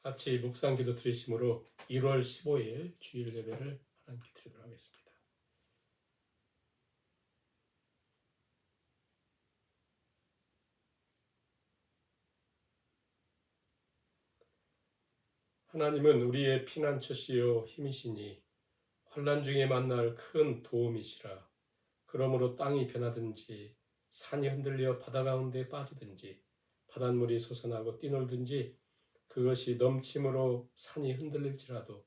같이 묵상기도 드리심으로 1월 15일 주일 예배를 하나님께 드리도록 하겠습니다. 하나님은 우리의 피난처시요 힘이시니 환난 중에 만날 큰 도움이시라. 그러므로 땅이 변하든지 산이 흔들려 바다 가운데 빠지든지 바닷물이 솟아나고 뛰놀든지 그것이 넘침으로 산이 흔들릴지라도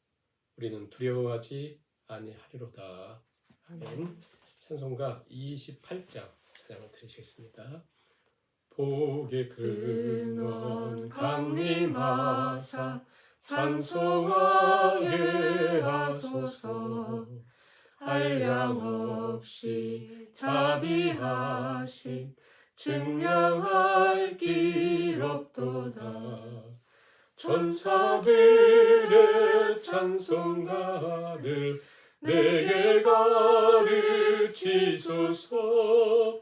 우리는 두려워하지 아니하리로다. 아멘. 찬송가 28장 찬양을 드리시겠습니다. 복의 근원 강림하사 찬송하게 하소서. 한량 없이 자비하심 증량할 길 없도다. 천사들의 찬송가를 내게 가르치소서.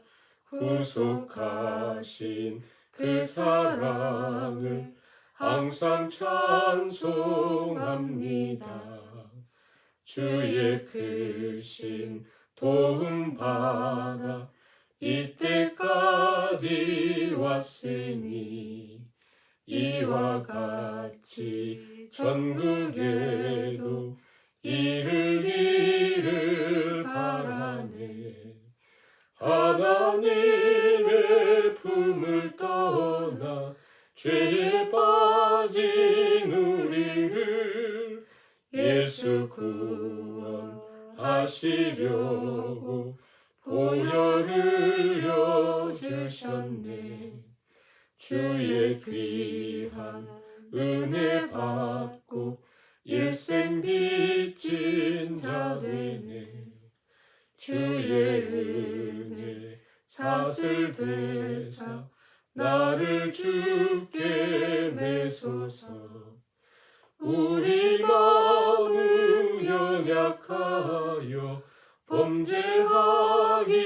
구속하신 그 사랑을 항상 찬송합니다. 주의 크신 도움 받아 이때까지 왔으니 이와 같이 전국에도 이르기를 바라네. 하나님의 품을 떠나 죄에 빠진 우리를 예수 구원하시려고 보혈을 흘려주셨네. 주의 귀한 은혜 받고 일생 빚진 자 되네. 주의 은혜 사슬 되사 나를 주께 매소서. 우리 마음 연약하여 범죄하기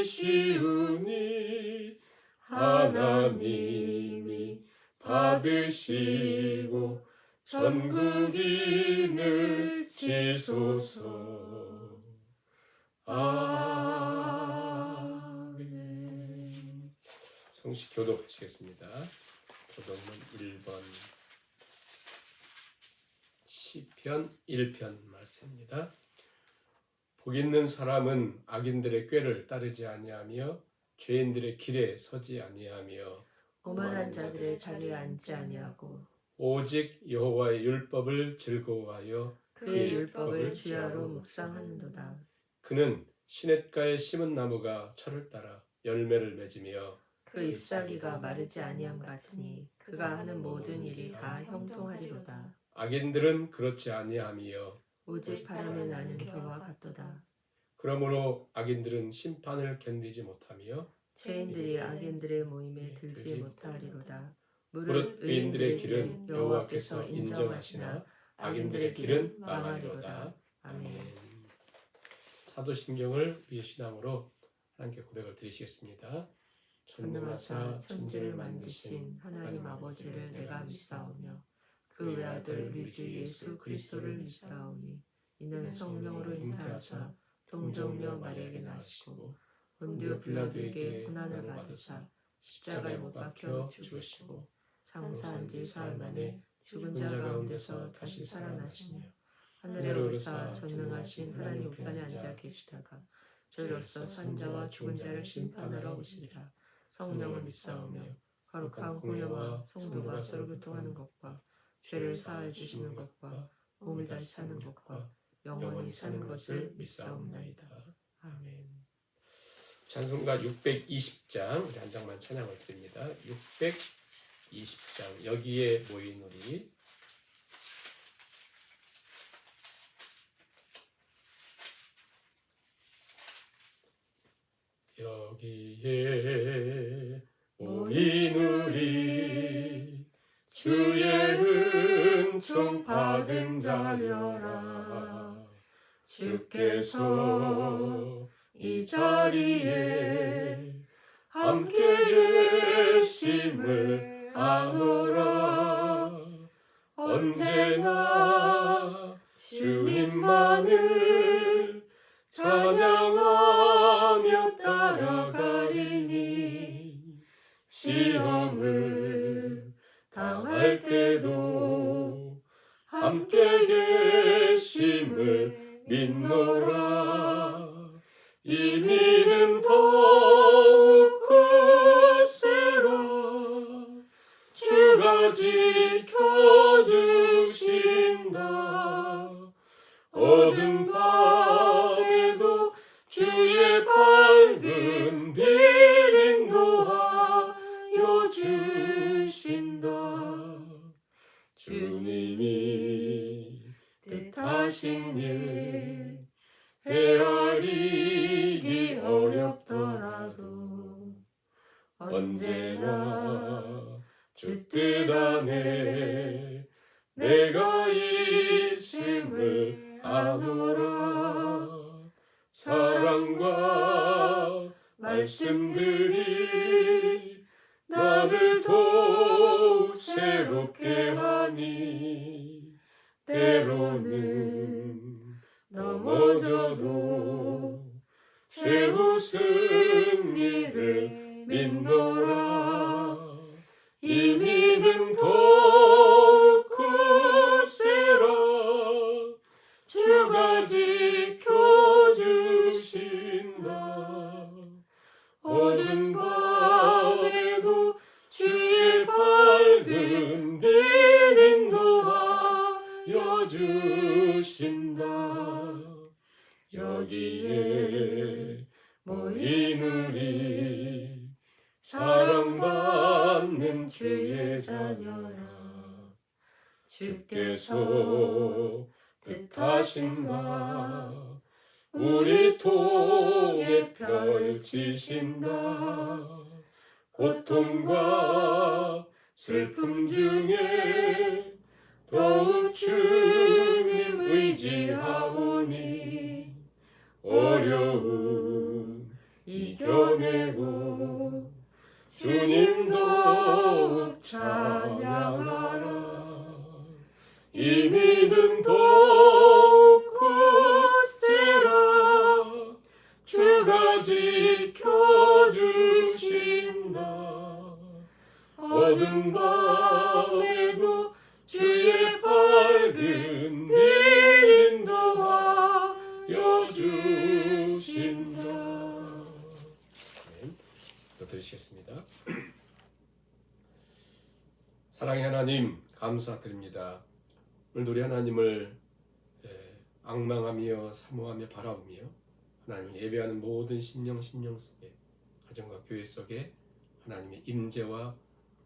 쉬우니 하나님이 받으시고 전국인을 지소서. 아멘. 성식 교독하시겠습니다. 교독문 1번 시편 1편 말씀입니다. 복 있는 사람은 악인들의 꾀를 따르지 아니하며 죄인들의 길에 서지 아니하며 오만한 자들의 자리에 앉지 아니하고 오직 여호와의 율법을 즐거워하여 그의 율법을 주야로 묵상하는도다. 그는 시냇가에 심은 나무가 철을 따라 열매를 맺으며 그 잎사귀가 마르지 아니함 같으니 그가 하는 모든 일이 다 형통하리로다. 악인들은 그렇지 아니하며 오직 바람에 나는 겨와 같도다. 그러므로 악인들은 심판을 견디지 못하며 죄인들이 악인들의 모임에 들지 못하리로다. 무릇 의인들의 길은 여호와께서 인정하시나 악인들의 길은 망하리로다. 아멘. 사도신경을 위의 신앙으로 하나님께 고백을 드리시겠습니다. 전능하사 천지를 만드신 하나님 아버지를 내가 믿사오며 그 외아들 우리 주 예수 그리스도를 믿사오니 이는 성령으로 잉태하사 동정녀 마리아에게 나시고 본디오 빌라도에게 고난을 받으사 십자가에 못 박혀 죽으시고 장사한 지 사흘 만에 죽은 자 가운데서 다시 살아나시며 하늘에 오르사 전능하신 하나님 우편에 앉아 계시다가 저희로서 산자와 죽은 자를 심판하러 오시리라. 성령을 믿사오며 거룩한 공예와 성도가 서로 교통하는 것과 죄를 사하여 주시는 것과 몸을 다시 사는 것과 영원히 사는 것을 믿사옵나이다. 아멘. 찬송가 620장 우리 한 장만 찬양을 드립니다. 620장 여기에 모인 우리 여기에 모인 우리 주의 은총 받은 자여라. 주께서 이 자리에 함께 계심을 아노라. 시험을 당할 때도 함께 계심을 믿노라. 이 믿음 더욱 굳세라. 주가 지켜주신다. 어두운 밤에도 주의 밝은 빛 인도하여 주신다. 주님이 뜻하신 일 헤아리기 어렵더라도 언제나 주 뜻 안에 내가 있음을 아노라. 사랑과 말씀들이 나를 더욱 새롭게 하니 때로는 넘어져도 최후 승리를 믿노라. 이 믿음 더욱 굳세라. 주가 지켜주신다. 어두운 밤에도 주의 밝은 빛 인도하여 주신다. 여기에 모인 우리 사랑받는 주의 자녀라. 주께서 뜻하신 바 우리 통해 펼치신다. 고통과 슬픔 중에 더욱 주님 의지하오니 어려움 이겨내고 주님 더욱 찬양하라. 이 믿음 더욱 굳세라. 주가 지켜주신다. 어두운 밤에도 주의 밝은 빛 인도하여 주신다. 네, 또 들으시겠습니다. 사랑의 하나님 감사드립니다. 오늘 우리 하나님을 앙망하며 사모하며 바라보며 하나님 예배하는 모든 심령 속에 가정과 교회 속에 하나님의 임재와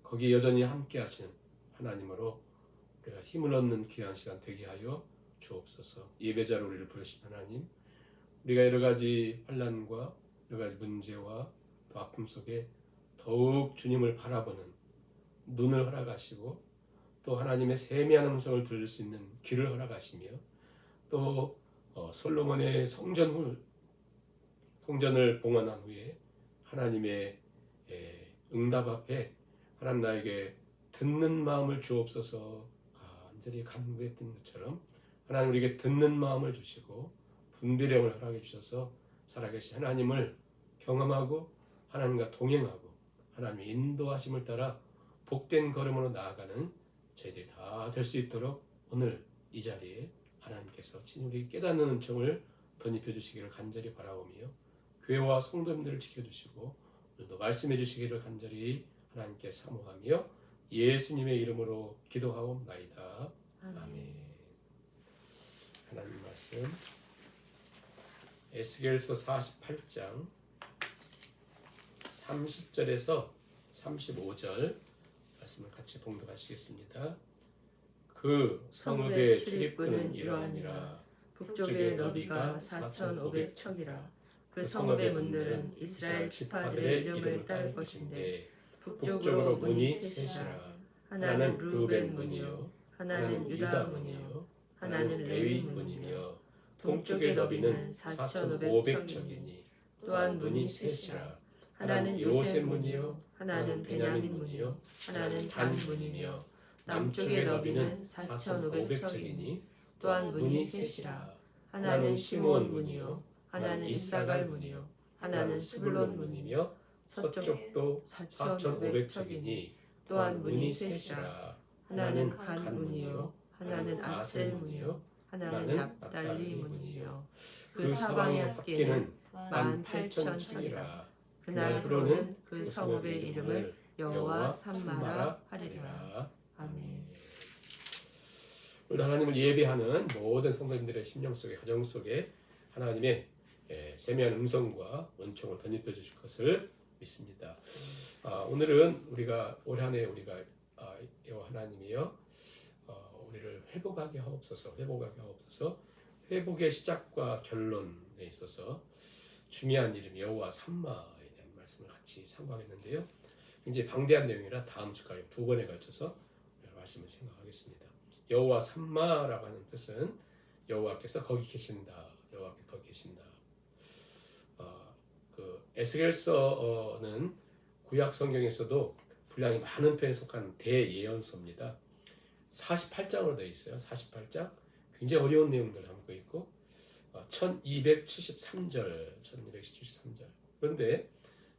거기에 여전히 함께 하시는 하나님으로 우리가 힘을 얻는 귀한 시간 되게 하여 주옵소서. 예배자로 우리를 부르신 하나님, 우리가 여러 가지 환난과 여러 가지 문제와 또 아픔 속에 더욱 주님을 바라보는 눈을 허락하시고 또 하나님의 세미한 음성을 들을 수 있는 귀를 허락하시며 또 솔로몬의 성전을 봉헌한 후에 하나님의 응답 앞에 하나님 나에게 듣는 마음을 주옵소서 간절히 간구했던 것처럼 하나님 우리에게 듣는 마음을 주시고 분별력을 허락해 주셔서 살아계신 하나님을 경험하고 하나님과 동행하고 하나님의 인도하심을 따라 복된 걸음으로 나아가는 저희들이 다 될 수 있도록 오늘 이 자리에 하나님께서 친히 깨닫는 은총을 덧입혀 주시기를 간절히 바라오며 교회와 성도님들을 지켜주시고 오늘도 말씀해 주시기를 간절히 하나님께 사모하며 예수님의 이름으로 기도하옵나이다. 아멘. 하나님 말씀 에스겔서 48장 30절에서 35절 말씀을 같이 봉독하시겠습니다. 그 성읍의 출입구는 이러하니라. 북쪽의 너비가 4,500척이라. 그 성읍의 문들은 이스라엘 지파들의 이름을 따를 것인데 북쪽으로 문이 셋이라. 하나는 루벤 문이요, 하나는 유다 문이요, 하나는 레위 문이며 동쪽의 너비는 4,500척이니 또한 문이 셋이라. 하나는 요셉 문이요, 하나는 베냐민 문이요, 하나는 단 문이며 남쪽의 너비는 4,500척이니 또한 문이 셋이라. 하나는 시므온 문이요, 하나는 이사갈 문이요, 하나는 스불론 문이며 서쪽도 4,500척이니 또한 문이 셋이라. 하나는 간 문이요, 하나는 아셀 문이요, 하나는 납달리 문이요. 그 사방의 합계는 18,000척이라. 그날 프로는 그 성읍의 이름을 여호와 삼마라 하리라. 아멘. 오늘 하나님을 예배하는 모든 성도님들의 심령 속에, 가정 속에 하나님의 세미한 음성과 은총을 덧입혀 주실 것을 믿습니다. 오늘은 우리가 올 한 해 우리가 여호와 하나님이여 우리를 회복하게 하옵소서, 회복의 시작과 결론에 있어서 중요한 이름 여호와 삼마에 대한 말씀을 같이 상고하겠는데요. 굉장히 방대한 내용이라 다음 주까지 두 번에 걸쳐서 말씀을 생각하겠습니다. 여호와 삼마라고 하는 뜻은 여호와께서 거기 계신다. 여호와께서 거기 계신다. 그 에스겔서는 구약 성경에서도 분량이 많은 편에 속한 대예언서입니다. 48장으로 되어 있어요. 48장. 굉장히 어려운 내용들 담고 있고 1273절. 그런데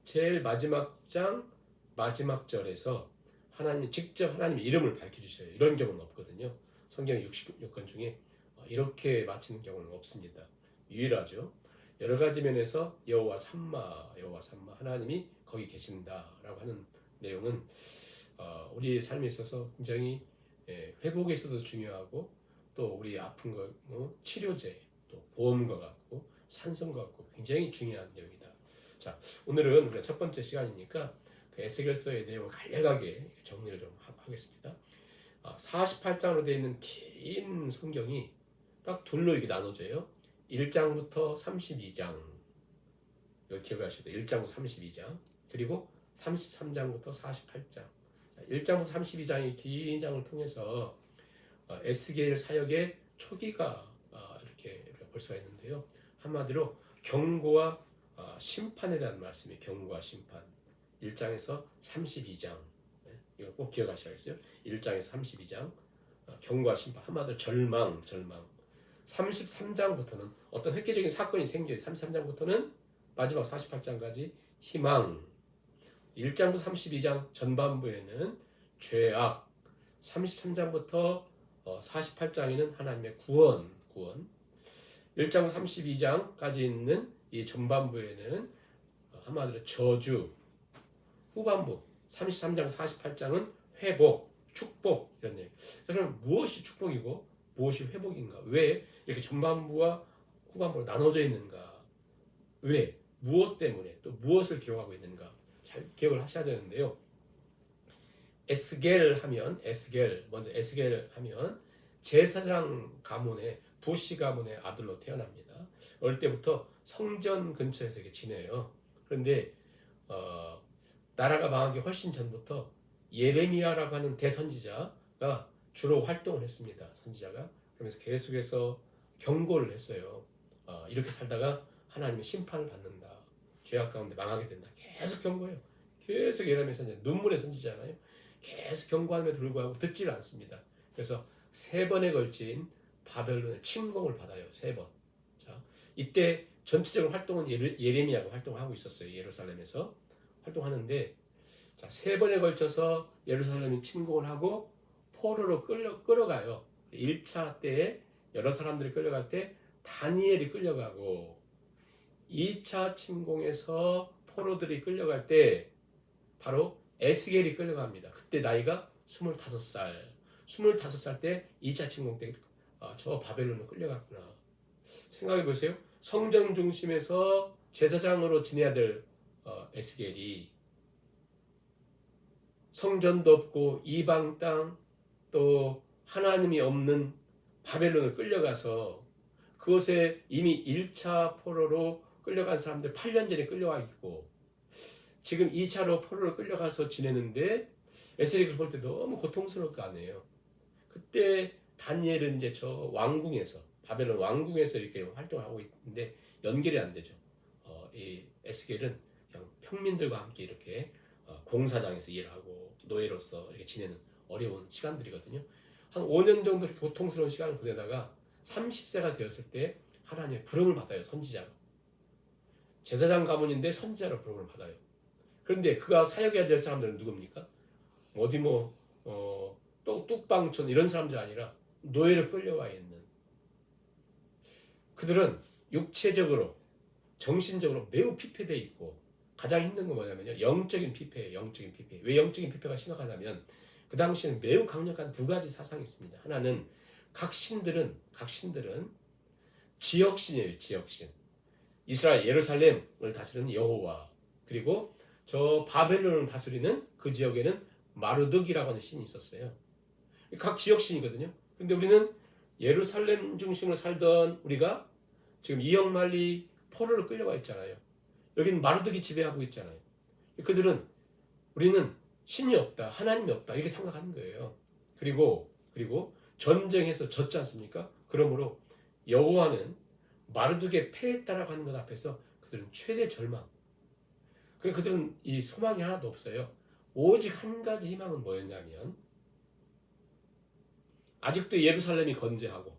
제일 마지막 장 마지막 절에서 하나님이 직접 하나님의 이름을 밝혀주셔요. 이런 경우는 없거든요. 성경 66권 중에 이렇게 마치는 경우는 없습니다. 유일하죠. 여러 가지 면에서 여호와 삼마 하나님이 거기 계신다라고 하는 내용은 우리 삶에 있어서 굉장히 회복에 있어도 중요하고 또 우리 아픈 거 치료제 또 보험과 같고 산성과 같고 굉장히 중요한 내용이다. 자, 오늘은 우리가 첫 번째 시간이니까 그 에스겔서의 내용을 간략하게 정리를 좀 하겠습니다. 48장으로 되어 있는 긴 성경이 딱 둘로 이렇게 나눠져요. 1장부터 32장, 여기 기억하시죠? 1장부터 32장, 그리고 33장부터 48장. 1장부터 32장의 긴 장을 통해서 에스겔 사역의 초기가 이렇게 볼 수가 있는데요. 한마디로 경고와 심판에 대한 말씀이 경고와 심판. 1장에서 32장, 이거 꼭 기억하셔야겠어요. 1장에서 32장, 경고와 심판, 한마디로 절망. 33장부터는 어떤 획기적인 사건이 생겨요. 33장부터는 마지막 48장까지 희망. 1장부터 32장 전반부에는 죄악. 33장부터 48장에는 하나님의 구원. 1장부터 32장까지 있는 이 전반부에는 한마디로 저주. 후반부 33장 48장은 회복, 축복 이런 내용. 그럼 무엇이 축복이고 무엇이 회복인가? 왜 이렇게 전반부와 후반부로 나눠져 있는가? 왜? 무엇 때문에? 또 무엇을 기억하고 있는가? 잘 기억을 하셔야 되는데요. 에스겔 하면 제사장 가문의 부시 가문의 아들로 태어납니다. 어릴 때부터 성전 근처에서 이렇게 지내요. 그런데 나라가 망하기 훨씬 전부터 예레미야라고 하는 대선지자가 주로 활동을 했습니다. 선지자가. 그러면서 계속해서 경고를 했어요. 이렇게 살다가 하나님의 심판을 받는다. 죄악 가운데 망하게 된다. 계속 경고해요. 계속 예레미야 선지자, 눈물의 선지자잖아요. 계속 경고함에도 불구하고 듣지를 않습니다. 그래서 3번에 걸친 바벨론의 침공을 받아요. 3번. 자, 이때 전체적인 활동은 예레미야가 활동하고 있었어요. 예루살렘에서 활동하는데, 자, 3번에 걸쳐서 예루살렘이 침공을 하고 포로로 끌어가요. 1차 때에 여러 사람들이 끌려갈 때 다니엘이 끌려가고, 2차 침공에서 포로들이 끌려갈 때 바로 에스겔이 끌려갑니다. 그때 나이가 25살. 25살 때 2차 침공 때 저 바벨론으로 끌려갔구나. 생각해 보세요. 성전 중심에서 제사장으로 지내야 될 에스겔이 성전도 없고 이방 땅 또 하나님이 없는 바벨론을 끌려가서 그곳에 이미 1차 포로로 끌려간 사람들 8년 전에 끌려와 있고 지금 2차로 포로로 끌려가서 지내는데 에스겔을 볼 때 너무 고통스러울 거 아니에요. 그때 다니엘은 이제 저 왕궁에서 바벨론 왕궁에서 이렇게 활동을 하고 있는데 연결이 안 되죠. 이 에스겔은 그냥 평민들과 함께 이렇게 공사장에서 일하고 노예로서 이렇게 지내는 어려운 시간들이거든요. 한 5년 정도 이렇게 고통스러운 시간을 보내다가 30세가 되었을 때 하나님의 부름을 받아요. 선지자로. 제사장 가문인데 선지자로 부름을 받아요. 그런데 그가 사역해야 될 사람들은 누굽니까? 어디 또 뚝방촌 이런 사람들 아니라 노예로 끌려와 있는, 그들은 육체적으로 정신적으로 매우 피폐되어 있고, 가장 힘든 건 뭐냐면요, 영적인 피폐예요. 영적인 피폐. 왜 영적인 피폐가 심각하냐면 그 당시에는 매우 강력한 두 가지 사상이 있습니다. 하나는 각 신들은 지역신이에요. 지역신. 이스라엘 예루살렘을 다스리는 여호와, 그리고 저 바벨론을 다스리는 그 지역에는 마르둑이라고 하는 신이 있었어요. 각 지역신이거든요. 근데 우리는 예루살렘 중심으로 살던 우리가 지금 이역만리 포로로 끌려와 있잖아요. 여기는 마르둑이 지배하고 있잖아요. 그들은 우리는 신이 없다, 하나님이 없다 이렇게 생각하는 거예요. 그리고 전쟁에서 졌지 않습니까? 그러므로 여호와는 마르둑에 패했다라고 하는 것 앞에서 그들은 최대 절망. 그래서 그들은 이 소망이 하나도 없어요. 오직 한 가지 희망은 뭐였냐면, 아직도 예루살렘이 건재하고,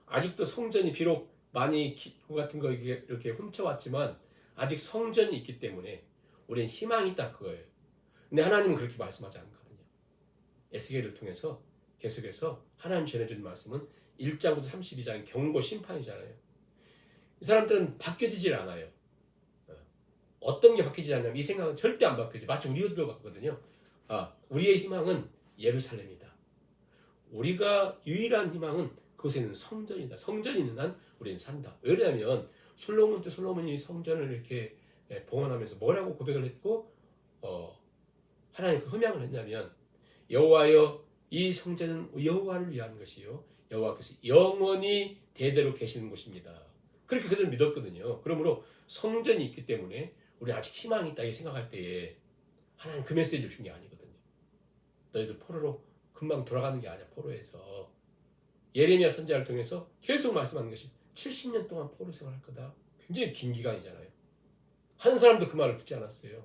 아직도 성전이 비록 많이 기구 같은 거 이렇게 훔쳐왔지만 아직 성전이 있기 때문에 우리는 희망이 있다, 그거예요. 근데 하나님은 그렇게 말씀하지 않거든요. 에스겔을 통해서 계속해서 하나님 전해준 말씀은 1장부터 32장의 경고 심판이잖아요. 이 사람들은 바뀌어지질 않아요. 어떤 게 바뀌지 않냐면 이 생각은 절대 안 바뀌어져. 마치 우리들 같거든요. 우리의 희망은 예루살렘이다. 우리가 유일한 희망은 그곳에 있는 성전이다. 성전이 있는 한 우리는 산다. 왜냐하면 솔로몬 때 솔로몬이 성전을 이렇게 봉헌하면서 뭐라고 고백을 했고 하나님 그 흠양을 했냐면, 여호와여 이 성전은 여호와를 위한 것이요 여호와께서 영원히 대대로 계시는 곳입니다. 그렇게 그들은 믿었거든요. 그러므로 성전이 있기 때문에 우리 아직 희망이 있다 이 생각할 때에 하나님 그 메시지를 준 게 아니거든요. 너희들 포로로 금방 돌아가는 게 아니야. 포로에서 예레미야 선지자를 통해서 계속 말씀하는 것이 70년 동안 포로 생활할 거다. 굉장히 긴 기간이잖아요. 한 사람도 그 말을 듣지 않았어요.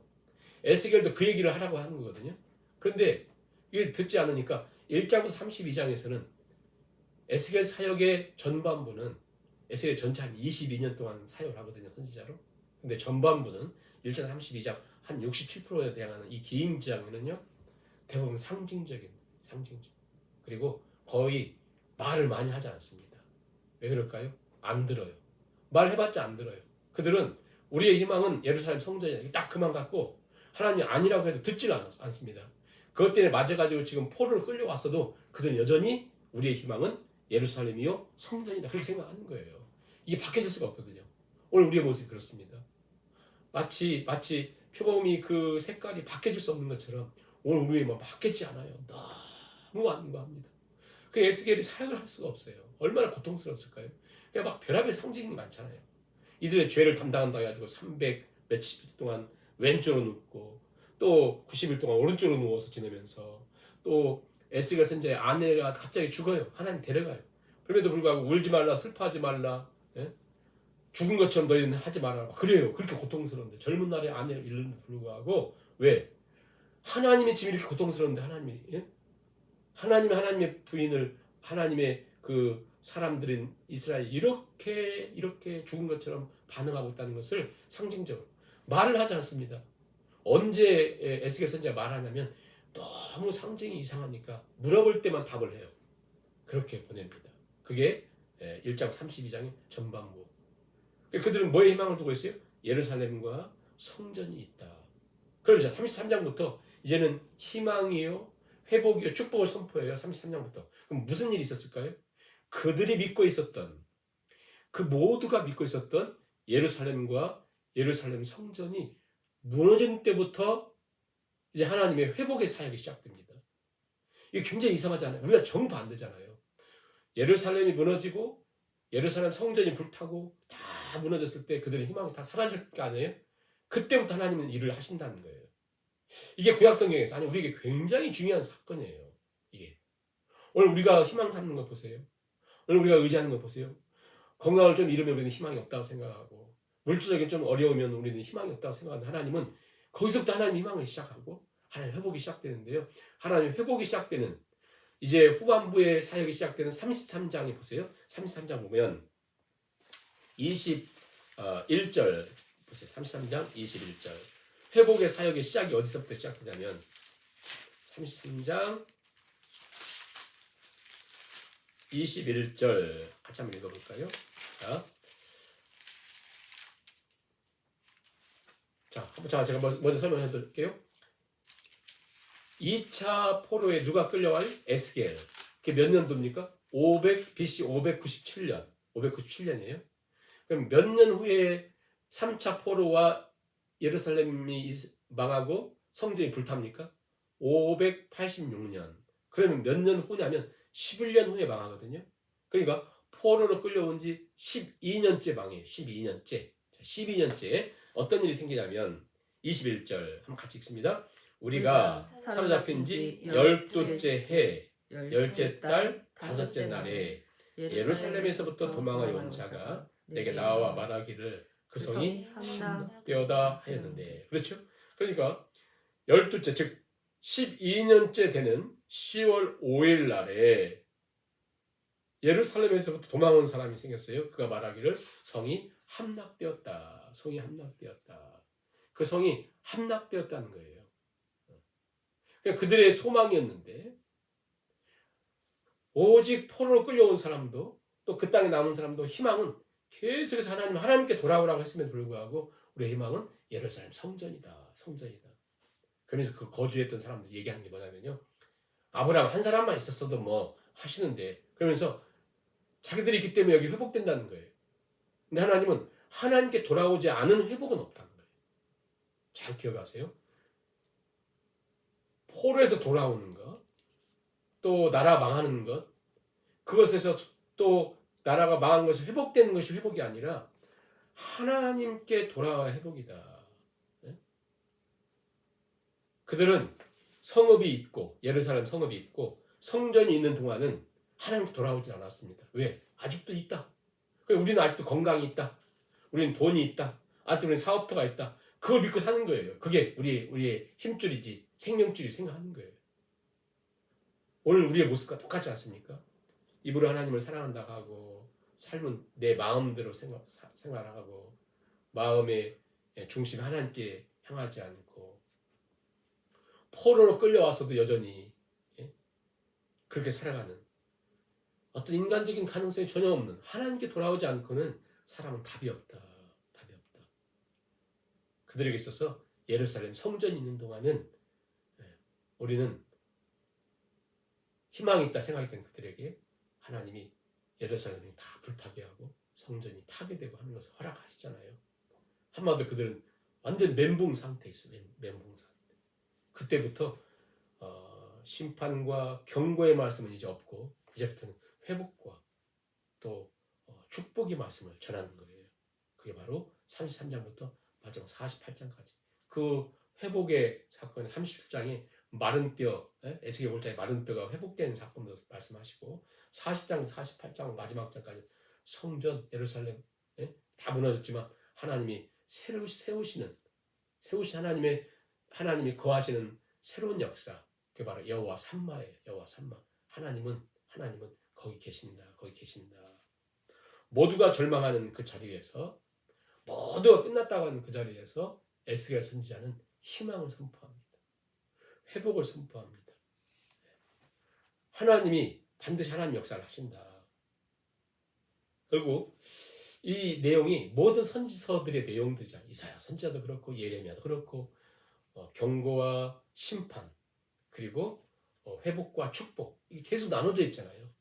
에스겔도 그 얘기를 하라고 하는 거거든요. 그런데 이걸 듣지 않으니까 1장부터 32장에서는 에스겔 사역의 전반부는, 에스겔 전체 한 22년 동안 사역을 하거든요, 선지자로. 근데 전반부는 1장 32장 한 67%에 대한 이 긴 장에는요, 대부분 상징적. 그리고 거의 말을 많이 하지 않습니다. 왜 그럴까요? 안 들어요. 말해봤자 안 들어요. 그들은 우리의 희망은 예루살렘 성전이다, 딱 그만 갖고 하나님이 아니라고 해도 듣질 않습니다. 그것 때문에 맞아가지고 지금 포로를 끌려왔어도 그들은 여전히 우리의 희망은 예루살렘이요 성전이다 그렇게 생각하는 거예요. 이게 바뀌어질 수가 없거든요. 오늘 우리의 모습이 그렇습니다. 마치 표범이 그 색깔이 바뀌어질 수 없는 것처럼 오늘 우리의 마음 바뀌지 않아요. 너무 완고합니다. 그 에스겔이 사역을 할 수가 없어요. 얼마나 고통스러웠을까요? 그냥 막 별의별 상징이 많잖아요. 이들의 죄를 담당한다 해가지고 300 며칠 동안 왼쪽으로 눕고, 또 90일 동안 오른쪽으로 누워서 지내면서, 또 에스겔 선지자의 아내가 갑자기 죽어요. 하나님 데려가요. 그럼에도 불구하고 울지 말라, 슬퍼하지 말라, 죽은 것처럼 너희는 하지 말아라. 그래요. 그렇게 고통스러운데, 젊은 날에 아내를 잃는데도 불구하고. 왜? 하나님의 짐이 이렇게 고통스러운데 하나님의 부인을, 하나님의 그 사람들인 이스라엘 이렇게 죽은 것처럼 반응하고 있다는 것을 상징적으로 말을 하지 않습니다. 언제 에스겔 선지자가 말하냐면 너무 상징이 이상하니까 물어볼 때만 답을 해요. 그렇게 보냅니다. 그게 1장 32장의 전반부. 그들은 뭐에 희망을 두고 있어요? 예루살렘과 성전이 있다. 그러죠. 33장부터 이제는 희망이요 회복이요 축복을 선포해요. 33장부터. 그럼 무슨 일이 있었을까요? 그들이 믿고 있었던, 그 모두가 믿고 있었던 예루살렘과 예루살렘 성전이 무너진 때부터 이제 하나님의 회복의 사역이 시작됩니다. 이게 굉장히 이상하지 않아요? 우리가 정반대잖아요. 예루살렘이 무너지고 예루살렘 성전이 불타고 다 무너졌을 때 그들의 희망이 다 사라졌을 거 아니에요? 그때부터 하나님은 일을 하신다는 거예요. 이게 구약성경에서, 아니 우리에게 굉장히 중요한 사건이에요. 이게 오늘 우리가 희망 삼는 거 보세요. 오늘 우리가 의지하는 거 보세요. 건강을 좀 잃으면 우리는 희망이 없다고 생각하고, 물질적인 좀 어려우면 우리는 희망이 없다고 생각하는데, 하나님은 거기서부터 하나님 희망을 시작하고 하나님 회복이 시작되는데요. 하나님 회복이 시작되는 이제 후반부의 사역이 시작되는 33장에 보세요. 33장 보면 21절 보세요. 33장 21절. 회복의 사역의 시작이 어디서부터 시작되냐면 33장 21절 같이 한번 읽어볼까요? 자, 제가 먼저 설명해 드릴게요. 2차 포로에 누가 끌려갈? 에스겔. 그게 몇 년도입니까? BC 597년이에요. 그럼 몇 년 후에 3차 포로와 예루살렘이 망하고 성전이 불탑니까? 586년. 그러면 몇 년 후냐면 11년 후에 망하거든요. 그러니까 포로로 끌려온 지 12년째 망해요. 12년째. 어떤 일이 생기냐면 21절 한번 같이 읽습니다. 우리가 사로잡힌 지 12째 해 10째 달 5째 날에 예루살렘에서부터 도망하여 온 자가 내게 나와 말하기를 그 성이 함락되었다 하였는데, 그렇죠? 그러니까 12째 즉 12년째 되는 10월 5일 날에 예루살렘에서부터 도망온 사람이 생겼어요. 그가 말하기를 성이 함락되었다. 성이 함락되었다. 그 성이 함락되었다는 거예요. 그러니까 그들의 소망이었는데 오직 포로로 끌려온 사람도 또 그 땅에 남은 사람도 희망은 계속해서 하나님께 돌아오라고 했음에도 불구하고 우리의 희망은 예루살렘 성전이다. 그러면서 그 거주했던 사람들 얘기하는 게 뭐냐면요. 아브라함 한 사람만 있었어도 뭐 하시는데, 그러면서 자기들이 있기 때문에 여기 회복된다는 거예요. 근데 하나님은 하나님께 돌아오지 않은 회복은 없다는 거예요. 잘 기억하세요. 포로에서 돌아오는 것, 또 나라 망하는 것, 그것에서 또 나라가 망한 것이 회복되는 것이 회복이 아니라 하나님께 돌아와야 회복이다. 네? 그들은 성읍이 있고 예루살렘 성읍이 있고 성전이 있는 동안은 하나님께 돌아오지 않았습니다. 왜? 아직도 있다. 우리는 아직도 건강이 있다. 우리는 돈이 있다. 아직도 우리는 사업터가 있다. 그걸 믿고 사는 거예요. 그게 우리의 힘줄이지 생명줄이 생각하는 거예요. 오늘 우리의 모습과 똑같지 않습니까? 입으로 하나님을 사랑한다고 하고 삶은 내 마음대로 생활하고 마음의 중심 하나님께 향하지 않고 포로로 끌려와서도 여전히 그렇게 살아가는 어떤 인간적인 가능성이 전혀 없는 하나님께 돌아오지 않고는 사람은 답이 없다. 그들에게 있어서 예루살렘 성전이 있는 동안은 우리는 희망이 있다 생각했던 그들에게 하나님이 예루살렘이 다 불타게 하고 성전이 파괴되고 하는 것을 허락하시잖아요. 한마디로 그들은 완전 멘붕 상태에 있어요. 멘붕 상태. 그때부터 심판과 경고의 말씀은 이제 없고 이제부터는 회복과 또 축복의 말씀을 전하는 거예요. 그게 바로 33장부터 마지막 48장까지 그 회복의 사건의 37장에 마른 뼈, 에스겔 5장의 마른 뼈가 회복되는 사건도 말씀하시고 40장부터 48장 마지막 장까지 성전 예루살렘 다 무너졌지만 하나님이 세우시는 하나님이 거하시는 새로운 역사, 그게 바로 여호와 삼마예요. 여호와 삼마. 하나님은 거기 계신다. 모두가 절망하는 그 자리에서, 모두가 끝났다고 하는 그 자리에서 에스겔 선지자는 희망을 선포합니다. 회복을 선포합니다. 하나님이 반드시 하나님 역사를 하신다. 결국 이 내용이 모든 선지서들의 내용들이죠. 이사야 선지자도 그렇고 예레미야도 그렇고 경고와 심판 그리고 회복과 축복 이게 계속 나눠져 있잖아요.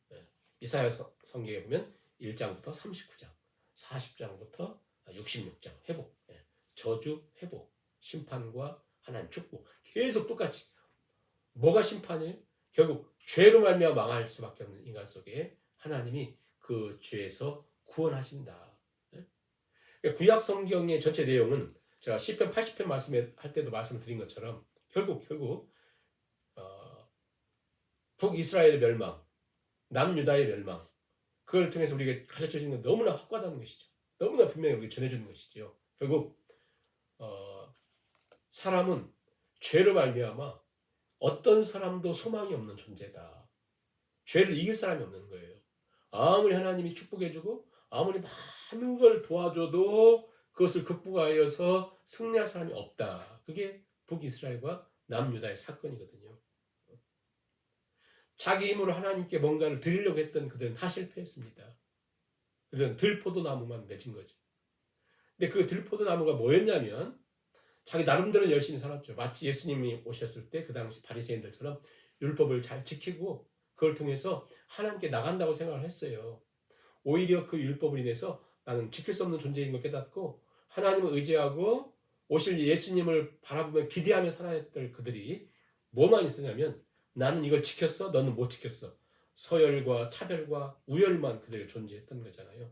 이사야 성경에 보면 1장부터 39장, 40장부터 66장 회복, 저주 회복, 심판과 하나님 축복 계속 똑같이. 뭐가 심판이에요? 결국 죄로 말미암아 망할 수밖에 없는 인간 속에 하나님이 그 죄에서 구원하신다. 구약 성경의 전체 내용은 제가 시편 80편 말씀할 때도 말씀드린 것처럼 결국 북이스라엘의 멸망, 남유다의 멸망, 그걸 통해서 우리가 가르쳐주는 건 너무나 확고하다는 것이죠. 너무나 분명히 우리가 전해주는 것이죠. 결국 사람은 죄로 말미암아 어떤 사람도 소망이 없는 존재다. 죄를 이길 사람이 없는 거예요. 아무리 하나님이 축복해주고 아무리 많은 걸 도와줘도 그것을 극복하여서 승리할 사람이 없다. 그게 북이스라엘과 남유다의 사건이거든요. 자기 힘으로 하나님께 뭔가를 드리려고 했던 그들은 다 실패했습니다. 그들은 들포도나무만 맺은 거죠. 근데 그 들포도나무가 뭐였냐면 자기 나름대로 열심히 살았죠. 마치 예수님이 오셨을 때 그 당시 바리새인들처럼 율법을 잘 지키고 그걸 통해서 하나님께 나간다고 생각을 했어요. 오히려 그 율법을 인해서 나는 지킬 수 없는 존재인 걸 깨닫고 하나님을 의지하고 오실 예수님을 바라보며 기대하며 살아야 될 그들이 뭐만 있었냐면 나는 이걸 지켰어, 너는 못 지켰어. 서열과 차별과 우열만 그들의 존재했던 거잖아요.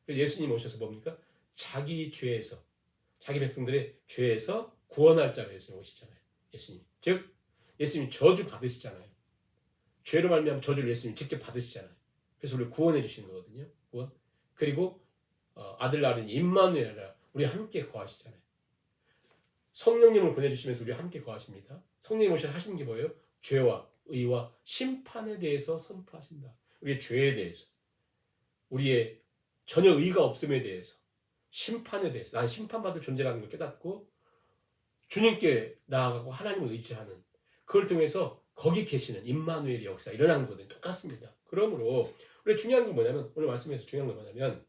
그래서 예수님 오셔서 뭡니까? 자기 죄에서, 자기 백성들의 죄에서 구원할 자가 예수님 오시잖아요. 예수님. 즉 예수님 저주 받으시잖아요. 죄로 말미암아 저주를 예수님 직접 받으시잖아요. 그래서 우리를 구원해 주시는 거거든요. 구원. 그리고 아들 낳은 임마누엘이라 우리 함께 거하시잖아요. 성령님을 보내주시면서 우리 함께 거하십니다. 성령님 오셔서 하시는 게 뭐예요? 죄와 의와 심판에 대해서 선포하신다. 우리의 죄에 대해서, 우리의 전혀 의가 없음에 대해서, 심판에 대해서, 난 심판받을 존재라는 걸 깨닫고 주님께 나아가고 하나님을 의지하는, 그걸 통해서 거기 계시는 임마누엘의 역사 일어나는 거거든요. 똑같습니다. 그러므로 우리 중요한 건 뭐냐면, 오늘 말씀에서 중요한 건 뭐냐면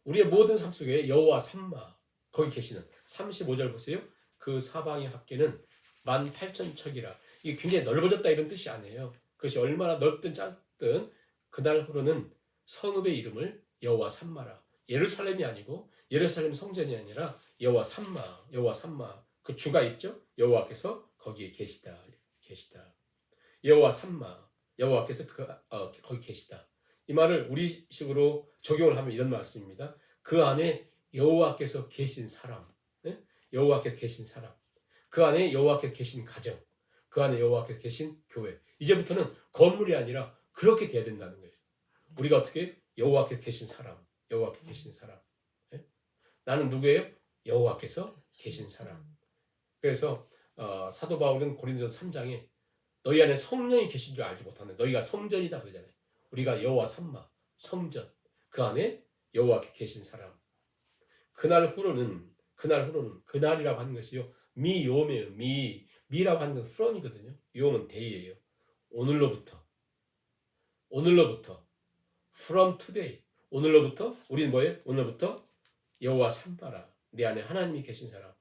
우리의 모든 삶 속에 여호와 삼마 거기 계시는 35절 보세요. 그 사방의 합계는 18,000척이라. 이게 굉장히 넓어졌다 이런 뜻이 아니에요. 그것이 얼마나 넓든 짧든 그날 후로는 성읍의 이름을 여호와 삼마라. 예루살렘이 아니고 예루살렘 성전이 아니라 여호와 삼마, 여호와 삼마. 그 주가 있죠. 여호와께서 거기에 계시다. 여호와 삼마, 여호와께서 거기 계시다. 이 말을 우리식으로 적용을 하면 이런 말씀입니다. 그 안에 여호와께서 계신 사람, 여호와께서 계신 사람, 그 안에 여호와께서 계신 가정, 그 안에 여호와께서 계신 교회. 이제부터는 건물이 아니라 그렇게 돼야 된다는 거예요. 우리가 어떻게 여호와께서 계신 사람, 여호와께서 계신 사람. 나는 누구예요? 여호와께서 계신 사람. 그래서 사도 바울은 고린도서 3장에 너희 안에 성령이 계신 줄 알지 못하는 너희가 성전이다 그러잖아요. 우리가 여호와 삼마, 성전, 그 안에 여호와께 계신 사람. 그날 후로는 그날이라고 하는 것이요. 미요메요. 미라고 하는 건 from이거든요. 요음은 데이예요. 오늘로부터. from today. 오늘로부터 우리는 뭐예요? 오늘부터 여호와 삼바라. 내 안에 하나님이 계신 사람.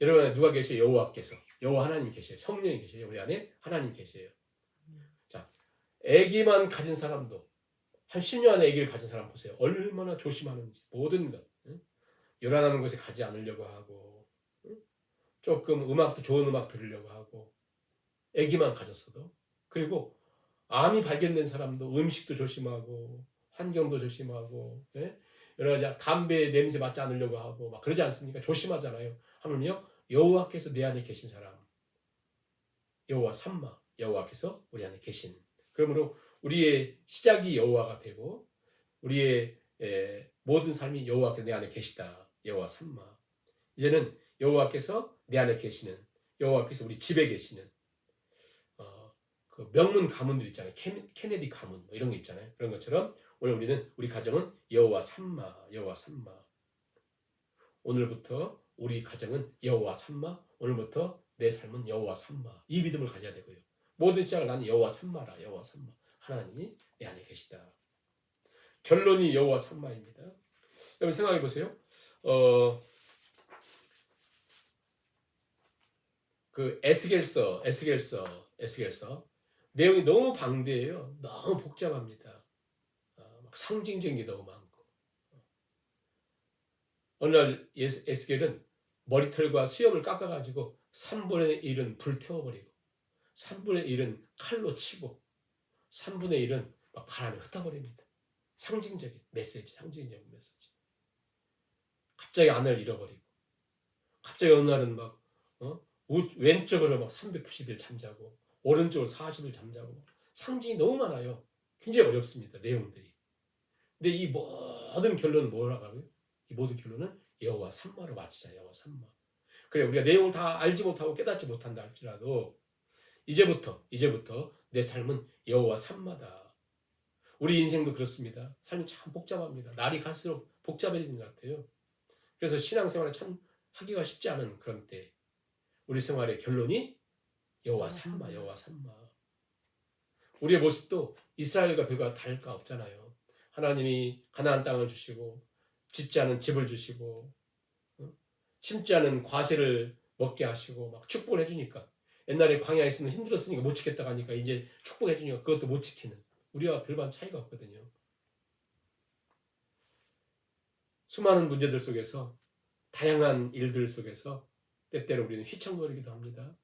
여러분 안에 누가 계셔요? 여호와께서. 여호와 하나님이 계셔요. 성령이 계셔요. 우리 안에 하나님 계셔요. 자, 아기만 가진 사람도 한 10년 안에 아기를 가진 사람 보세요. 얼마나 조심하는지 모든 것. 요란하는 곳에 가지 않으려고 하고 조금 좋은 음악 들으려고 하고 아기만 가졌어도 그리고 암이 발견된 사람도 음식도 조심하고 환경도 조심하고 여러 가지 담배 냄새 맡지 않으려고 하고 막 그러지 않습니까? 조심하잖아요. 하물며 여호와께서 내 안에 계신 사람 여호와 삼마 여호와께서 우리 안에 계신 그러므로 우리의 시작이 여호와가 되고 우리의 모든 삶이 여호와께서 내 안에 계시다. 여호와 삼마 이제는 여호와께서 내 안에 계시는 여호와께서 우리 집에 계시는 그 명문 가문들 있잖아요. 케네디 가문 뭐 이런 게 있잖아요. 그런 것처럼 오늘 우리 가정은 여호와 삼마 오늘부터 우리 가정은 여호와 삼마 오늘부터 내 삶은 여호와 삼마 이 믿음을 가져야 되고요. 모든 시작을 나는 여호와 삼마라. 여호와 삼마 하나님이 내 안에 계시다. 결론이 여호와 삼마입니다. 여러분 생각해 보세요. 그 에스겔서 내용이 너무 방대해요. 너무 복잡합니다. 막 상징적인 게 너무 많고 어느 날 에스겔은 머리털과 수염을 깎아가지고 3분의 1은 불태워버리고 3분의 1은 칼로 치고 3분의 1은 막 바람에 흩어버립니다. 상징적인 메시지. 갑자기 아내를 잃어버리고 갑자기 어느 날은 막 왼쪽으로 막 390일 잠자고 오른쪽으로 40일 잠자고 상징이 너무 많아요. 굉장히 어렵습니다. 내용들이. 근데 이 모든 결론은 뭐라고 하고요? 이 모든 결론은 여호와 삼마로 마치자. 여호와 삼마. 그래 우리가 내용을 다 알지 못하고 깨닫지 못한다 할지라도 이제부터 내 삶은 여호와 삼마다. 우리 인생도 그렇습니다. 삶이 참 복잡합니다. 날이 갈수록 복잡해지는 것 같아요. 그래서 신앙생활에 참 하기가 쉽지 않은 그런 때 우리 생활의 결론이 여호와 삼마, 여호와 삼마. 우리의 모습도 이스라엘과 별과 다를 거 없잖아요. 하나님이 가나안 땅을 주시고 짓지 않은 집을 주시고 심지 않은 과실을 먹게 하시고 막 축복을 해주니까 옛날에 광야에 있으면 힘들었으니까 못 지켰다고 하니까 이제 축복해 주니까 그것도 못 지키는 우리와 별반 차이가 없거든요. 수많은 문제들 속에서 다양한 일들 속에서 때때로 우리는 휘청거리기도 합니다.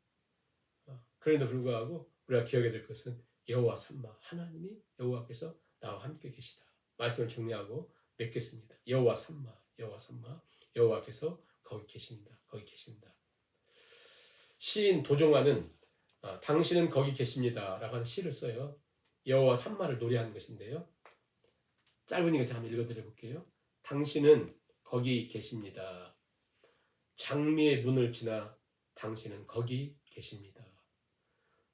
그럼에도 불구하고 우리가 기억해야 될 것은 여호와 삼마, 하나님이 여호와께서 나와 함께 계시다. 말씀을 정리하고 맺겠습니다. 여호와 삼마, 여호와 삼마, 여호와께서 거기 계신다. 거기 계신다. 시인 도종환은 당신은 거기 계십니다 라고 하는 시를 써요. 여호와 삼마를 노래하는 것인데요. 짧으니까 제가 한번 읽어드려 볼게요. 당신은 거기 계십니다. 장미의 문을 지나 당신은 거기 계십니다.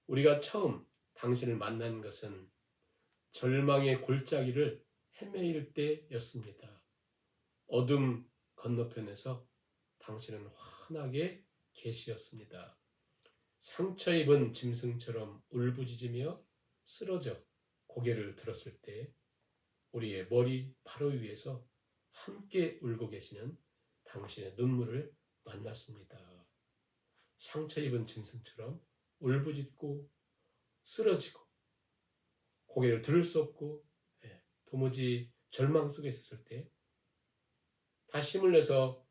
우리가 처음 당신을 만난 것은 절망의 골짜기를 헤매일 때였습니다. 어둠 건너편에서 당신은 환하게 계시었습니다. 상처 입은 짐승처럼 울부짖으며 쓰러져 고개를 들었을 때 우리의 머리 바로 위에서 함께 울고 계시는 당신의 눈물을 만났습니다. 상처 입은 짐승처럼 울부짖고 쓰러지고 고개를 들을 수 없고 도무지 절망 속에 있었을 때 다시 힘을 내서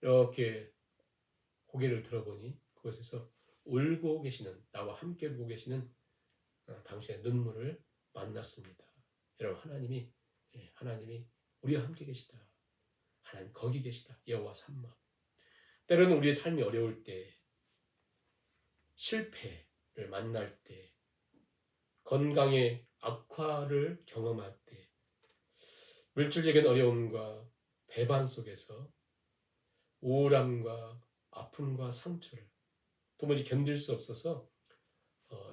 이렇게 고개를 들어보니 그곳에서 울고 계시는 나와 함께 울고 계시는 당신의 눈물을 만났습니다. 여러분 하나님이 우리와 함께 계시다. 하나님 거기 계시다. 여호와 삼마. 때로는 우리의 삶이 어려울 때 실패를 만날 때 건강의 악화를 경험할 때 물질적인 어려움과 배반 속에서 우울함과 아픔과 상처를 도무지 견딜 수 없어서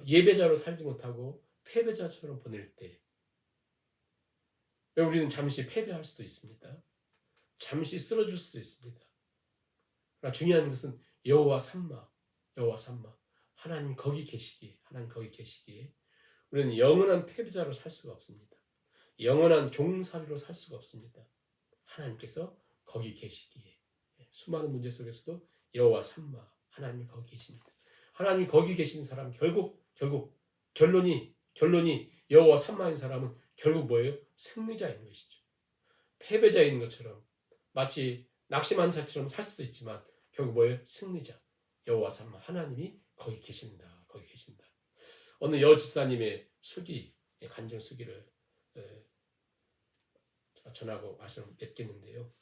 예배자로 살지 못하고 패배자처럼 보낼 때 우리는 잠시 패배할 수도 있습니다. 잠시 쓰러질 수도 있습니다. 그러나 중요한 것은 여호와 삼마, 여호와 삼마. 하나님 거기 계시기에, 하나님 거기 계시기에 우리는 영원한 패배자로 살 수가 없습니다. 영원한 종살이로 살 수가 없습니다. 하나님께서 거기 계시기에 수많은 문제 속에서도 여호와 삼마, 하나님이 거기 계십니다. 하나님 거기 계신 사람 결국 결론이 여호와 삼마인 사람은 결국 뭐예요? 승리자인 것이죠. 패배자인 것처럼 마치 낙심한 자처럼 살 수도 있지만 결국 뭐예요? 승리자. 여호와 삼마, 하나님이 거기 계신다. 거기 계신다. 어느 여 집사님의 수기, 간증 수기를 전하고 말씀을 맺겠는데요.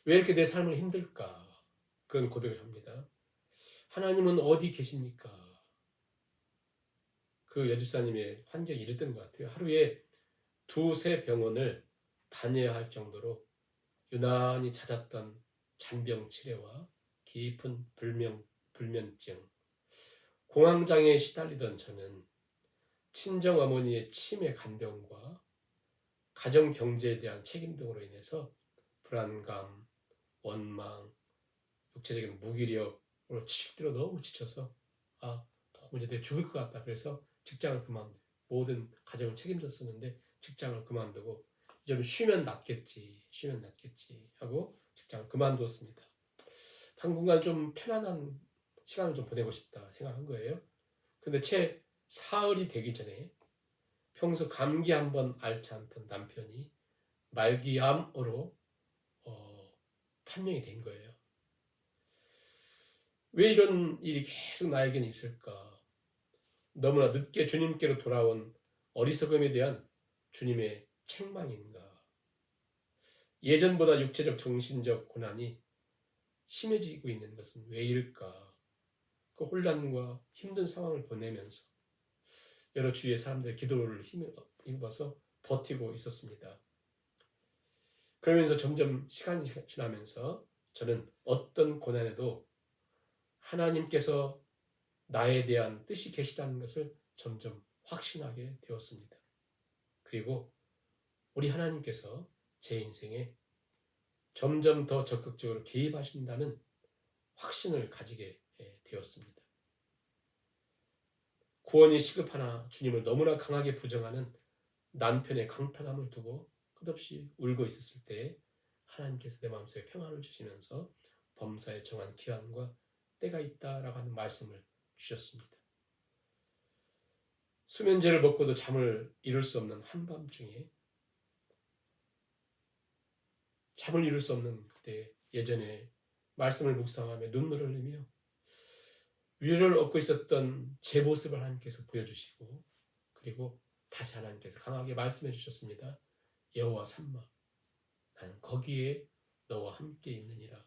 왜 이렇게 내 삶을 힘들까? 그런 고백을 합니다. 하나님은 어디 계십니까? 그 여집사님의 환경이 이랬던 것 같아요. 하루에 2-3 병원을 다녀야 할 정도로 유난히 잦았던 잔병 치레와 깊은 불면증, 공황장애에 시달리던 저는 친정어머니의 치매 간병과 가정 경제에 대한 책임 등으로 인해서 불안감, 원망, 육체적인 무기력으로 실제로 너무 지쳐서 도무지 내가 죽을 것 같다. 그래서 직장을 그만두고 모든 가정을 책임졌었는데 직장을 그만두고 좀 쉬면 낫겠지 하고 직장을 그만두었습니다. 당분간 좀 편안한 시간을 좀 보내고 싶다 생각한 거예요. 근데 채 사흘이 되기 전에 평소 감기 한번 앓지 않던 남편이 말기암으로 판명이 된 거예요. 왜 이런 일이 계속 나에게는 있을까? 너무나 늦게 주님께로 돌아온 어리석음에 대한 주님의 책망인가? 예전보다 육체적 정신적 고난이 심해지고 있는 것은 왜일까? 그 혼란과 힘든 상황을 보내면서 여러 주위의 사람들의 기도를 힘입어서 버티고 있었습니다. 그러면서 점점 시간이 지나면서 저는 어떤 고난에도 하나님께서 나에 대한 뜻이 계시다는 것을 점점 확신하게 되었습니다. 그리고 우리 하나님께서 제 인생에 점점 더 적극적으로 개입하신다는 확신을 가지게 되었습니다. 구원이 시급하나 주님을 너무나 강하게 부정하는 남편의 강팍함을 두고 끝없이 울고 있었을 때 하나님께서 내 마음속에 평안을 주시면서 범사에 정한 기한과 때가 있다라고 하는 말씀을 주셨습니다. 수면제를 먹고도 잠을 이룰 수 없는 한밤중에 잠을 이룰 수 없는 그때 예전에 말씀을 묵상하며 눈물을 흘리며 위로를 얻고 있었던 제 모습을 하나님께서 보여주시고 그리고 다시 하나님께서 강하게 말씀해 주셨습니다. 여호와 삼마 나는 거기에 너와 함께 있느니라.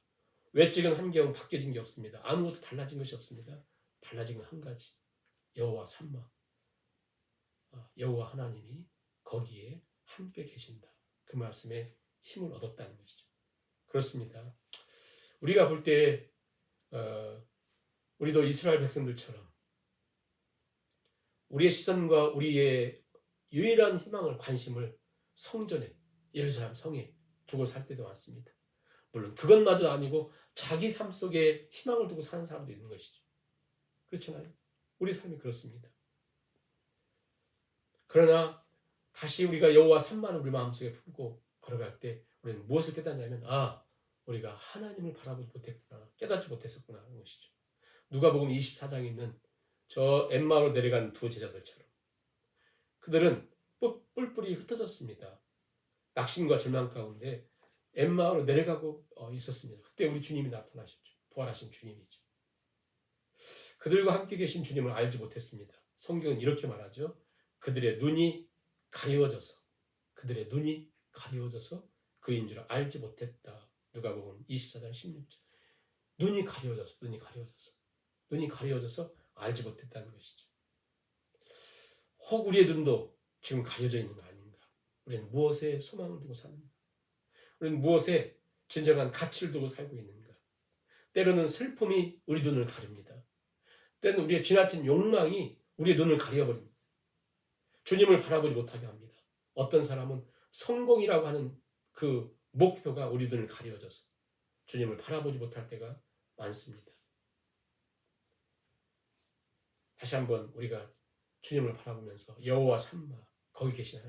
외적인 환경은 바뀌어진 게 없습니다. 아무것도 달라진 것이 없습니다. 달라진 건 한 가지. 여호와 삼마 여호와 하나님이 거기에 함께 계신다. 그 말씀에 힘을 얻었다는 것이죠. 그렇습니다. 우리가 볼 때 우리도 이스라엘 백성들처럼 우리의 시선과 우리의 유일한 희망을 관심을 성전에 예루살렘 성에 두고 살 때도 많습니다. 물론 그것마저 아니고 자기 삶 속에 희망을 두고 사는 사람도 있는 것이죠. 그렇잖아요. 우리 삶이 그렇습니다. 그러나 다시 우리가 여호와 삼마를 우리 마음속에 품고 걸어갈 때 우리는 무엇을 깨닫냐면 우리가 하나님을 바라보지 못했구나, 깨닫지 못했었구나 하는 것이죠. 누가복음 24장에 있는 저 엠마오로 내려간 두 제자들처럼 그들은 뿔뿔이 흩어졌습니다. 낙심과 절망 가운데 엠마오로 내려가고 있었습니다. 그때 우리 주님이 나타나셨죠. 부활하신 주님이죠. 그들과 함께 계신 주님을 알지 못했습니다. 성경은 이렇게 말하죠. 그들의 눈이 가리워져서 그인 줄 알지 못했다. 누가복음 24장 16절. 눈이 가리워져서 알지 못했다는 것이죠. 혹 우리의 눈도 지금 가려져 있는 거 아닌가? 우리는 무엇에 소망을 두고 사는가? 우리는 무엇에 진정한 가치를 두고 살고 있는가? 때로는 슬픔이 우리 눈을 가립니다. 때로는 우리의 지나친 욕망이 우리의 눈을 가려버립니다. 주님을 바라보지 못하게 합니다. 어떤 사람은 성공이라고 하는 그 목표가 우리 눈을 가려져서 주님을 바라보지 못할 때가 많습니다. 다시 한번 우리가 주님을 바라보면서 여호와 삼마 거기 계신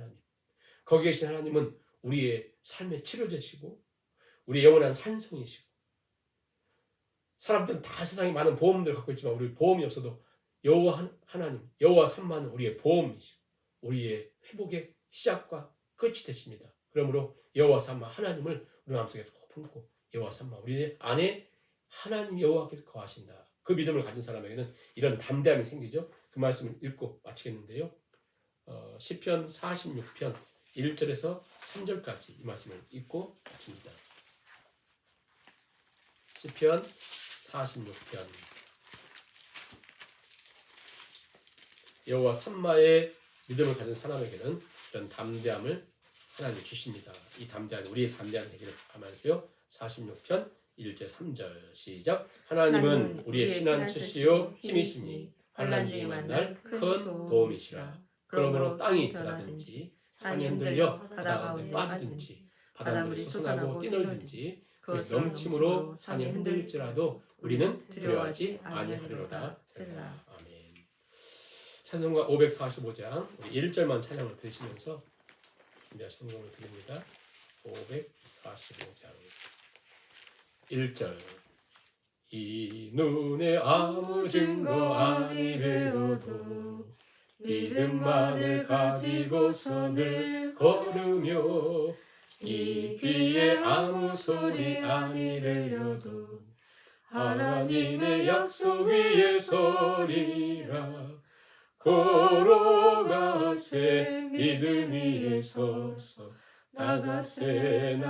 하나님은 우리의 삶의 치료제시고 우리의 영원한 산성이시고 사람들은 다 세상에 많은 보험들 갖고 있지만 우리 보험이 없어도 여호와 하나님, 여호와 삼마는 우리의 보험이시고 우리의 회복의 시작과 끝이 되십니다. 그러므로 여호와 삼마 하나님을 우리 마음속에 꼭 품고 여호와 삼마 우리 안에 하나님 여호와께서 거하신다. 그 믿음을 가진 사람에게는 이런 담대함이 생기죠. 그 말씀을 읽고 마치겠는데요. 시편 46편 1절에서 3절까지 이 말씀을 읽고 마칩니다. 시편 46편 여호와 삼마의 믿음을 가진 사람에게는 이런 담대함을 하나님 주십니다. 이 담대함이 우리의 담대함이 되기를 바라면서요. 46편 1절 3절 시작. 하나님은 우리의 피난처시요 힘이시니 환난 중에 만날 큰 도움이시라. 그러므로 땅이 변하든지 산이 흔들려 바다 가운데 빠지든지 바닷물이 솟아나고 뛰놀든지 그 넘침으로 산이 흔들릴지라도 우리는 두려워하지 아니하리로다. 아멘. 찬송가 545장 우리 1절만 찬양을 들으시면서 성공을 드립니다. 545장 1절 이 눈에 아무 증거 아니 배워도 믿음만을 가지고서 늘 걸으며 이 귀에 아무 소리 아니 들려도 하나님의 약속 위에 서리라. 걸어가세 믿음 위에 서서 나가세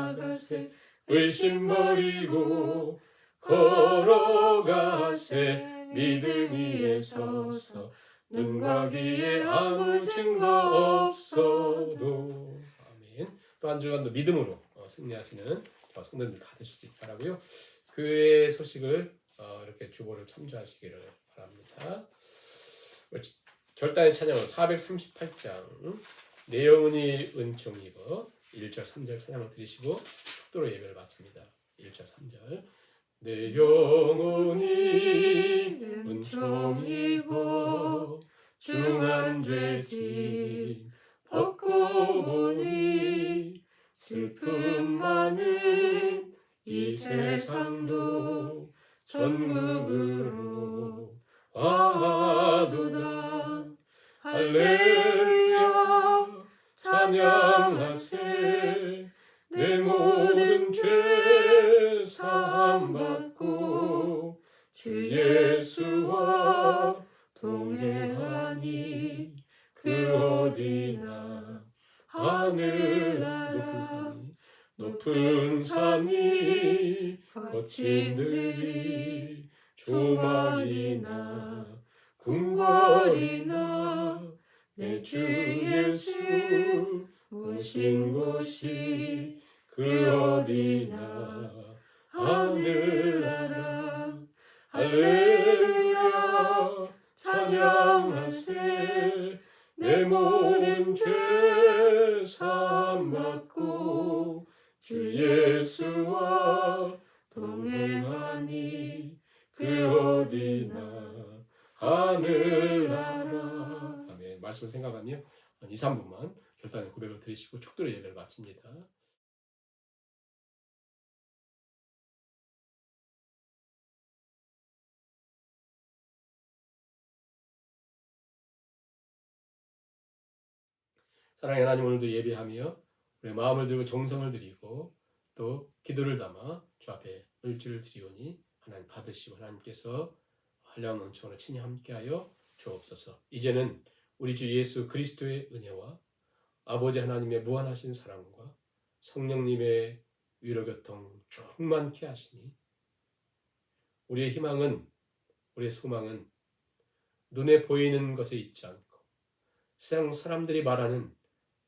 의심 버리고 걸어가세 믿음 위에 서서 눈과 귀에 아무 증거 없어도. 아멘. 또 한 주간도 믿음으로 승리하시는 성도님들 다 되실 수 있게 바라고요. 교회 소식을 이렇게 주보를 참조하시기를 바랍니다. 결단의 찬양은 438장 내 영혼이 은총 입어 1절 3절 찬양을 드리시고 축도로 예배를 마칩니다. 1절 3절 내 영혼이 은총이고 중한 죄짐 벗고 보니 슬픔 많은 이 세상도 전국으로 와도다. 할렐루야 찬양하세. 내 모든 죄 사함받고 주 예수와 동행하니 그 어디나 하늘나라 높은 산이 거친 들이 조막이나 궁궐이나 내 주 예수 오신 곳이 그 어디나 하늘나라. 할렐루야 찬양하세. 내 모든 죄 사함받고 주 예수와 동행하니 그 어디나 하늘나라. 아멘. 말씀을 생각하며 2, 3분만 결단의 고백을 드리시고 축도의 예배를 마칩니다. 사랑의 하나님, 오늘도 예배하며 우리의 마음을 들고 정성을 드리고 또 기도를 담아 주 앞에 물질을 드리오니 하나님 받으시고 하나님께서 한량한 은총으로 친히 함께하여 주옵소서. 이제는 우리 주 예수 그리스도의 은혜와 아버지 하나님의 무한하신 사랑과 성령님의 위로교통 충만케 하시니 우리의 희망은, 우리의 소망은 눈에 보이는 것에 있지 않고 세상 사람들이 말하는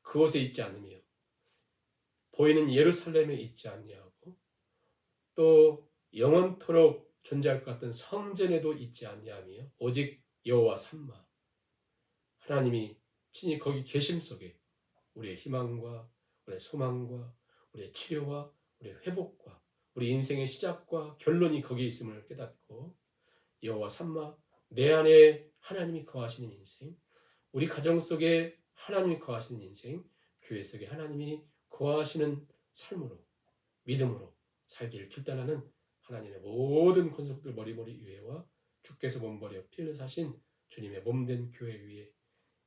그곳에 있지 않으며 보이는 예루살렘에 있지 아니하고 또 영원토록 존재할 것 같은 성전에도 있지 아니하며 오직 여호와 삼마 하나님이 친히 거기 계심 속에 우리의 희망과 우리의 소망과 우리의 치료와 우리의 회복과 우리 인생의 시작과 결론이 거기에 있음을 깨닫고 여호와 삼마 내 안에 하나님이 거하시는 인생, 우리 가정 속에 하나님이 거하시는 인생, 교회 속에 하나님이 거하시는 삶으로 믿음으로 살기를 결단하는 하나님의 모든 권속들 머리머리 위에와 주께서 몸버려 피 흘리사신 주님의 몸된 교회 위에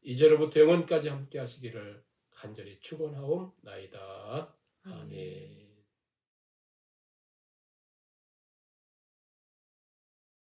이제로부터 영원까지 함께 하시기를 간절히 축원하옵나이다. 아멘.